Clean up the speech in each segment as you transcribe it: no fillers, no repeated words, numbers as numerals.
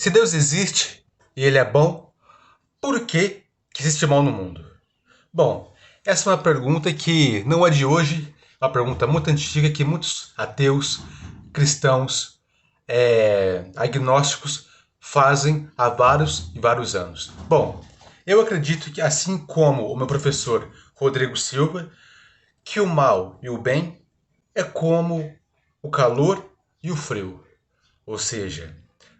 Se Deus existe e Ele é bom, por que existe mal no mundo? Bom, essa é uma pergunta que não é de hoje, é uma pergunta muito antiga que muitos ateus, cristãos, agnósticos fazem há vários e vários anos. Bom, eu acredito que, assim como o meu professor Rodrigo Silva, que o mal e o bem é como o calor e o frio. Ou seja,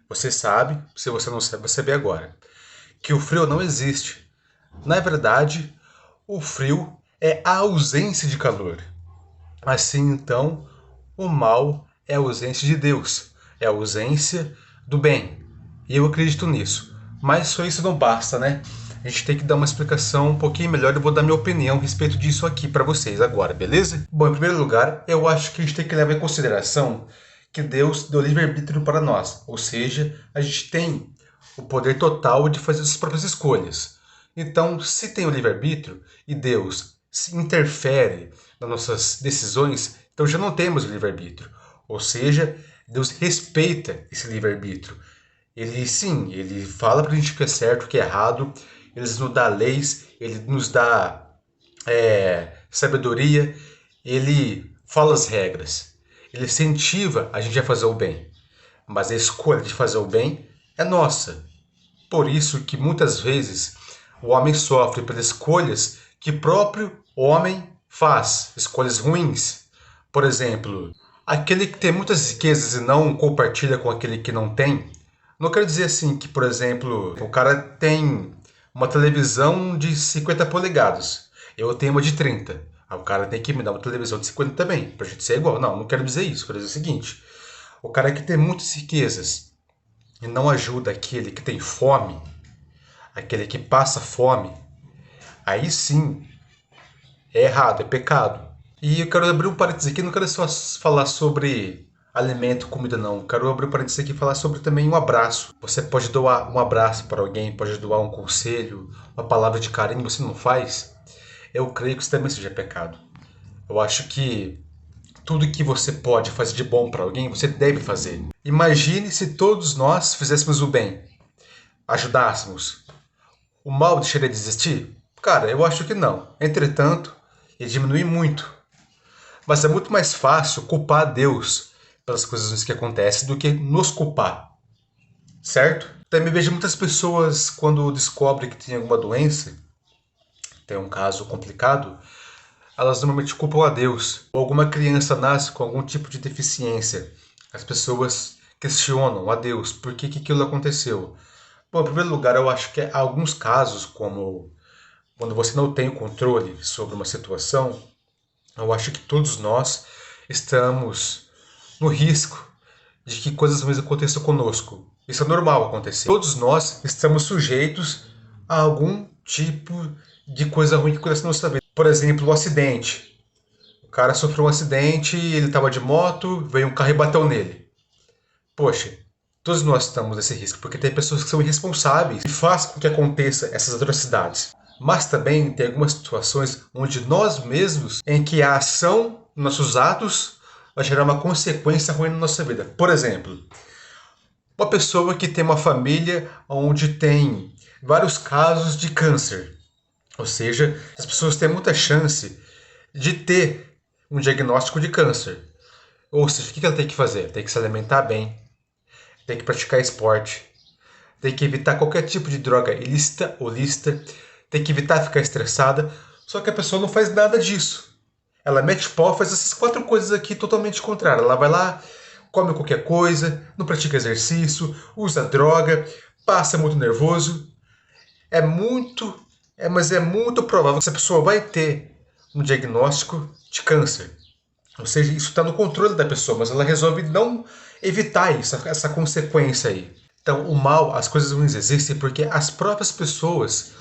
você sabe, se você não sabe, você vê agora, que o frio não existe. Na verdade, o frio é a ausência de calor. Assim, então, o mal é a ausência de Deus, é a ausência do bem. E eu acredito nisso. Mas só isso não basta, né? A gente tem que dar uma explicação um pouquinho melhor. Eu vou dar minha opinião a respeito disso aqui para vocês agora, beleza? Bom, em primeiro lugar, eu acho que a gente tem que levar em consideração que Deus deu livre-arbítrio para nós. Ou seja, a gente tem o poder total de fazer as próprias escolhas. Então, se tem o livre-arbítrio e Deus se interfere nas nossas decisões, então já não temos o livre-arbítrio. Ou seja, Deus respeita esse livre-arbítrio. Ele sim, ele fala pra gente o que é certo, o que é errado, ele nos dá leis, ele nos dá sabedoria, ele fala as regras, ele incentiva a gente a fazer o bem. Mas a escolha de fazer o bem é nossa. Por isso que muitas vezes o homem sofre pelas escolhas que o próprio homem faz, escolhas ruins. Por exemplo, aquele que tem muitas riquezas e não compartilha com aquele que não tem. Não quero dizer assim que, por exemplo, o cara tem uma televisão de 50 polegadas, eu tenho uma de 30. Aí o cara tem que me dar uma televisão de 50 também, pra gente ser igual. Não quero dizer isso, quero dizer o seguinte. O cara que tem muitas riquezas e não ajuda aquele que tem fome, aquele que passa fome, aí sim é errado, é pecado. E eu quero abrir um parênteses aqui, não quero só falar sobre alimento, comida não. Quero abrir um parênteses aqui e falar sobre também um abraço. Você pode doar um abraço para alguém, pode doar um conselho, uma palavra de carinho, você não faz? Eu creio que isso também seja pecado. Eu acho que tudo que você pode fazer de bom para alguém, você deve fazer. Imagine se todos nós fizéssemos o bem, ajudássemos. O mal deixaria de existir? Cara, eu acho que não. Entretanto, ele diminui muito. Mas é muito mais fácil culpar Deus pelas coisas que acontecem do que nos culpar. Certo? Também vejo muitas pessoas quando descobrem que tem alguma doença, tem um caso complicado, elas normalmente culpam a Deus. Ou alguma criança nasce com algum tipo de deficiência. As pessoas questionam a Deus por que aquilo aconteceu. Bom, em primeiro lugar, eu acho que há alguns casos, como quando você não tem o controle sobre uma situação, eu acho que todos nós estamos no risco de que coisas ruins aconteçam conosco. Isso é normal acontecer. Todos nós estamos sujeitos a algum tipo de coisa ruim que acontece na nossa vida. Por exemplo, um acidente. O cara sofreu um acidente, ele estava de moto, veio um carro e bateu nele. Poxa, todos nós estamos nesse risco, porque tem pessoas que são irresponsáveis e fazem com que aconteça essas atrocidades. Mas também tem algumas situações onde nós mesmos, em que a ação, nossos atos, vai gerar uma consequência ruim na nossa vida. Por exemplo, uma pessoa que tem uma família onde tem vários casos de câncer. Ou seja, as pessoas têm muita chance de ter um diagnóstico de câncer. Ou seja, o que ela tem que fazer? Tem que se alimentar bem, tem que praticar esporte, tem que evitar qualquer tipo de droga ilícita ou lícita, tem que evitar ficar estressada. Só que a pessoa não faz nada disso. Ela mete pau, faz essas 4 coisas aqui totalmente contrárias. Ela vai lá, come qualquer coisa, não pratica exercício, usa droga, passa muito nervoso. Mas é muito provável que essa pessoa vai ter um diagnóstico de câncer. Ou seja, isso está no controle da pessoa, mas ela resolve não evitar isso, essa consequência aí. Então, o mal, as coisas ruins existem porque as próprias pessoas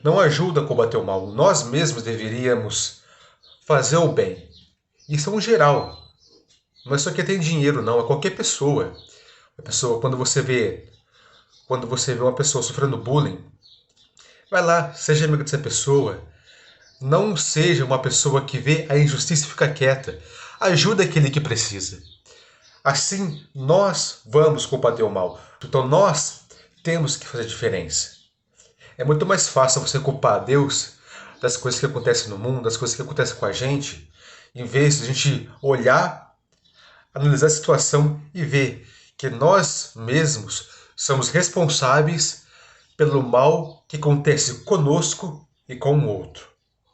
não ajudam a combater o mal. Nós mesmos deveríamos fazer o bem. Isso é um geral. Não é só quem tem dinheiro, não. É qualquer pessoa. A pessoa, quando você vê uma pessoa sofrendo bullying, vai lá, seja amigo dessa pessoa. Não seja uma pessoa que vê a injustiça e fica quieta. Ajuda aquele que precisa. Assim, nós vamos combater o mal. Então, nós temos que fazer diferença. É muito mais fácil você culpar Deus das coisas que acontecem no mundo, das coisas que acontecem com a gente, em vez de a gente olhar, analisar a situação e ver que nós mesmos somos responsáveis pelo mal que acontece conosco e com o outro.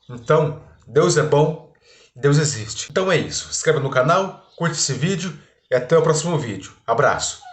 Então, Deus é bom e Deus existe. Então é isso. Se inscreva no canal, curte esse vídeo e até o próximo vídeo. Abraço!